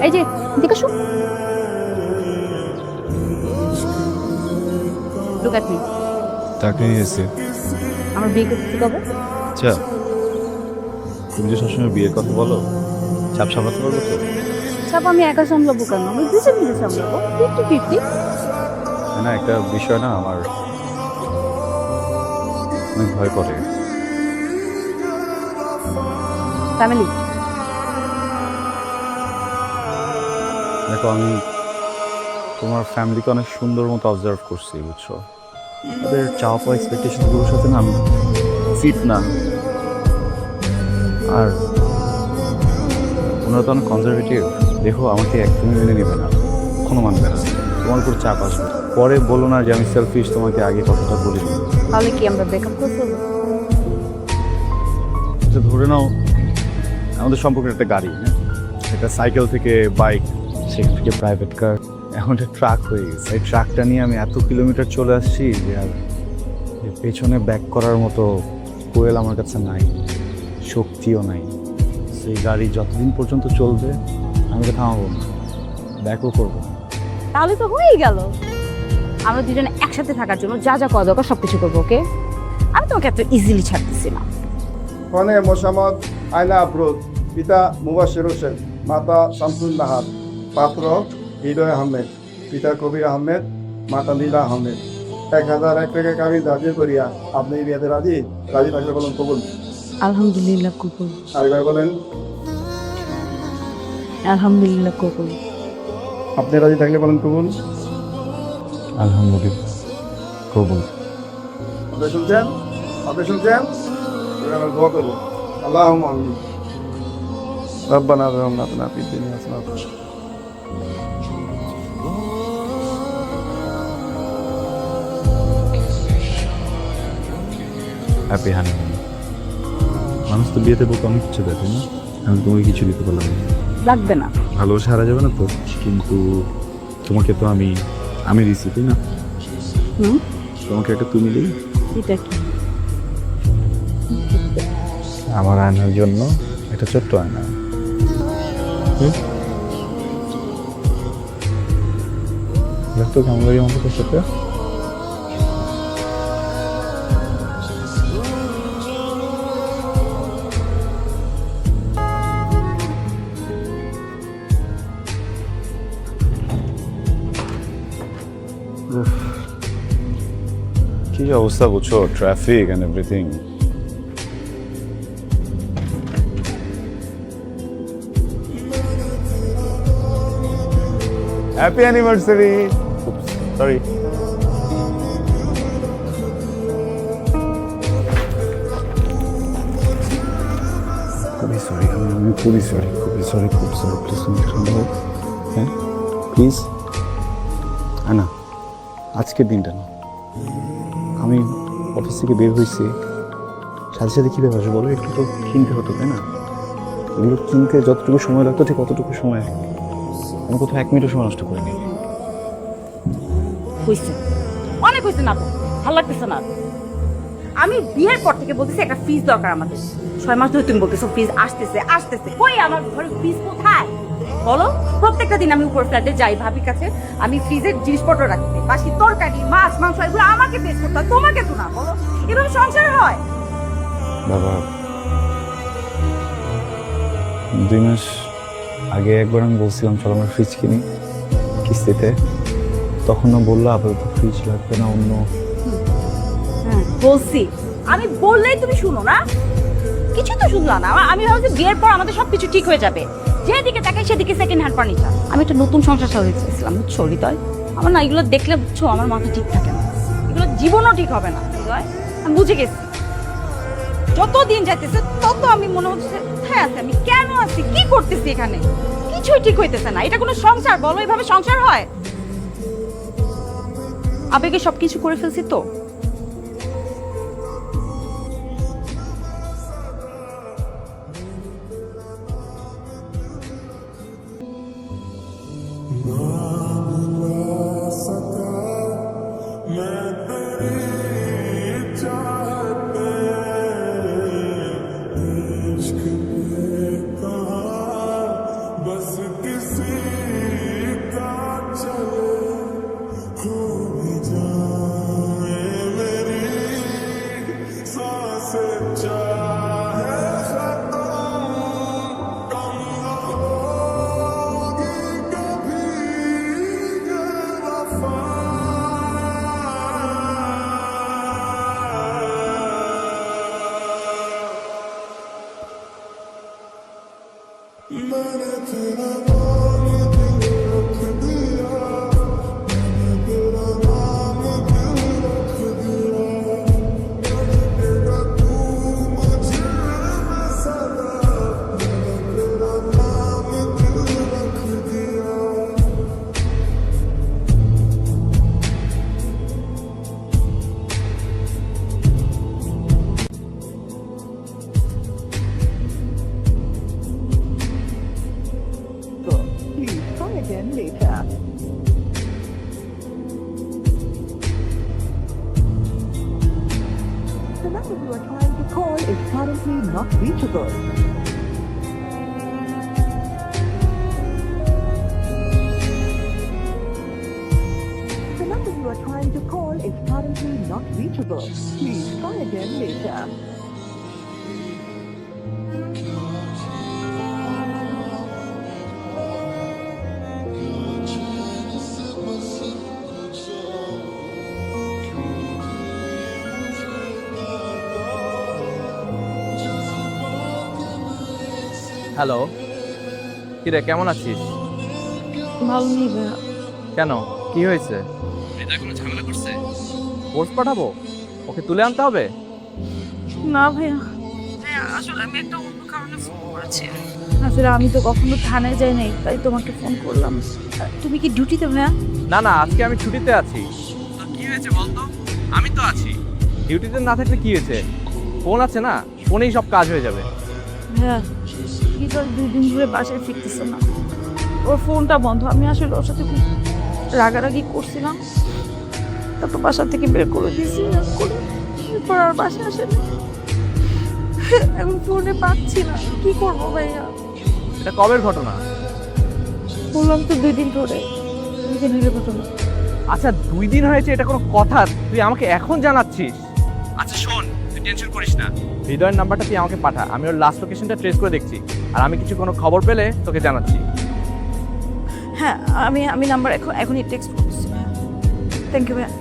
এই যে দেখো শু লুক এট মি। তাকে নিয়ে এসে আমার বিয়ে করতে কবে? আচ্ছা, তুমি যে সবসময় বিয়ের কথা বলো, চাপ সামলাতে পারবো তো? সব আমি একা সামলাবো কেন? আমি দুজন মিলে সামলাবো, 50-50। না, একটা বিষয় না আমার অনেক ভয় করে। ফ্যামিলি দেখো, আমি তোমার ফ্যামিলিকে অনেক সুন্দর মতো অবজার্ভ করছি, বুঝছো? তাদের চাওয়া পাওয়া এক্সপেকটেশনগুলোর সাথে না আমি ফিট না। আর ওনারা তো অনেক কনজারভেটিভ। দেখো, আমাকে একদমই মেনে নেবে না, কখনো মানবে না। তোমার উপর চাপ আসবে, পরে বলো না যে আমি সেলফিশ, তোমাকে আগে কথাটা বলিনি। তাহলে কি আমরা ব্রেকআপ করে ফেলবো? তো ধরে নাও আমাদের সম্পর্কের একটা গাড়ি, হ্যাঁ, একটা সাইকেল থেকে বাইক, সেখান থেকে প্রাইভেট কার, এখন একটা ট্রাক হয়ে গেছে। এই ট্রাকটা নিয়ে আমি এত কিলোমিটার চলে আসছি যে আর এর পেছনে ব্যাক করার মতো কোয়েল আমার কাছে নাই, শক্তিও নাই। সেই গাড়ি যতদিন পর্যন্ত চলবে আমি তো থামাবো না, ব্যাকও করবো না। তাহলে তো হয়েই গেল। আমরা দুজনে একসাথে থাকার জন্য যা যা করা দরকার সবকিছু করবো, ওকে? আমি তোমাকে এত ইজিলি ছাড়তেছি না। কনে মোসাম্মদ আয়না আফরোজ, পিতা মুবাশির হোসেন, মাতা শামসুল নাহার, পাত্র হৃদয় আহমেদ, পিতা কবির আহমেদ, মাতা লীলা আহমেদ। 1001 টাকা কাগজ ধার্য করিয়া আপনি বিয়েতে রাজি? রাজি থাকলে বলেন কবুল। আলহামদুলিল্লাহ কবুল। আরেকবার বলেন। আলহামদুলিল্লাহ কবুল। আপনি রাজি থাকলে বলেন কবুল। আলহামদুলিল্লাহ কবুল। আপনি শুনছেন? আপনি শুনছেন? এবার আমরা দোয়া করবো। আল্লাহুম্মা আমিন। রব্বানা যালামনা আনফুসানা ফিদ দুনিয়া হাসানাতান। Happy honeymoon. মানুষ তো বিয়েতে বলতে অনেক কিছু দেখে না, আমি তোমাকে কিছু দিতে পারলাম না। লাগবে না। ভালোবাসা হারা যাবে না তো, কিন্তু তোমাকে তো আমি দিছি, তাই না? হুম, তোমাকে একটা তুমি দিই। এটা কি? আমার আয়নার জন্য একটা ছোট্ট আয়না। দেখতো কেমন লাগে আমাদের সাথে। কি অবস্থা বুঝছো, traffic and everything. Happy anniversary. Sorry. খুবই সরি, আমি খুবই সরি, খুবই সরি, খুব সরি। প্লিজ তুমি শুনবো, হ্যাঁ প্লিজ। না, আজকের দিনটা না, আমি অফিস থেকে বের হয়েছি, সাথে সাথে কী ব্যাপার বলো, একটু তো কিনতে হতো, তাই না? এগুলো কিনতে যতটুকু সময় লাগতো ঠিক অতটুকু সময় আমি কোথাও 1 মিনিটও সময় নষ্ট করিনি। হইছে, অনেক হয়েছে না, ভালো লাগতেছে না। আমি বিয়ের পর থেকে বলতেছি একটা ফ্রিজ দরকার আমাদের। 6 মাস ধরে তুমি বলতেছো ফ্রিজ আসতেছে আসতেছে, কই আমার ঘরে ফ্রিজ কোথায় বলো? প্রত্যেকটা দিন আমি উপর ফ্ল্যাটে যাই ভাবির কাছে, আমি ফ্রিজের জিনিসপত্র রাখতে, বাসি তরকারি মাছ মাংস এগুলো আমাকে পেশ করতে হয়, তোমাকে তো না। বলো, এভাবে সংসার হয়? বাবা, 2 মাস আগে একবার আমি বলছিলাম চলো আমরা ফ্রিজ কিনি কিস্তিতে, তখনও বললো আপাতত ফ্রিজ লাগবে না, অন্য। বলছি, আমি বললেই তুমি শুনো না, কিছু তো শুনলা না। আমি ভাবছি বিয়ের পর আমাদের সবকিছু ঠিক হয়ে যাবে, যেদিকে তাকাই সেদিকে সেকেন্ড হ্যান্ড ফার্নিচার। আমি একটা নতুন সংসার সাজাইছিলাম, বুঝছো হৃদয়? আমার না এগুলো দেখলে, বুঝছো, আমার মাথা ঠিক থাকে না, এগুলো জীবনও ঠিক হবে না হৃদয়। আমি বুঝে গেছি, যত দিন যাইতেছে তত আমি মনে হচ্ছে হ্যাঁ আছে, আমি কেন আছি, কি করতেছি এখানে, কিছুই ঠিক হইতেছে না। এটা কোনো সংসার বলো? এভাবে সংসার হয়? আবেগে সবকিছু করে ফেলছি তো। बस किसी number you are trying to call is currently not reachable. The number you are trying to call is currently not reachable. Please try again later. Hello, কিরে কেমন আছিস? ভালো নেই ভাইয়া। কেন, কি হয়েছে? হৃদয় কোনো ঝামেলা করছে? পোস্ট পাঠাবো? ওকে তুলে আনতে হবে? না ভাইয়া, ভাইয়া আসলে আমি একটা অন্য কারণে ফোন করেছি। আসলে আমি তো কখনো থানায় যাই নাই, তাই তোমাকে ফোন করলাম। তুমি কি ডিউটিতে ভাইয়া? না না, আজকে আমি ছুটিতে আছি। তো কি হয়েছে বলতো? আমি তো আছি। ডিউটিতে না থাকলে কি হয়েছে? ফোন আছে না, ফোনেই সব কাজ হয়ে যাবে। হ্যাঁ, হৃদয় 2 দিন ধরে বাসায় ফিরতেছে না। ওর ফোনটা বন্ধ। আমি আসলে ওর সাথে খুব রাগারাগি করছিলাম, তারপর বাসা থেকে বের করে দিয়েছি করে। এরপর আর বাসায় আসে না। এখন ফোনে পাচ্ছি না, কি করবো ভাইয়া? এটা কবের ঘটনা? বললাম তো 2 দিন ধরে। 2 দিন হলে ঘটনা। আচ্ছা 2 দিন হয়েছে, এটা কোনো কথা? তুই আমাকে এখন জানাচ্ছিস? আচ্ছা শোন, তুই টেনশন করিস না। হৃদয়ের নাম্বারটা তুই আমাকে পাঠা, আমি ওর লাস্ট লোকেশনটা ট্রেস করে দেখছি। আর আমি কিছু কোনো খবর পেলে তোকে জানাচ্ছি। হ্যাঁ, আমি নাম্বার এখনই টেক্সট করছি। থ্যাংক ইউ ভাইয়া।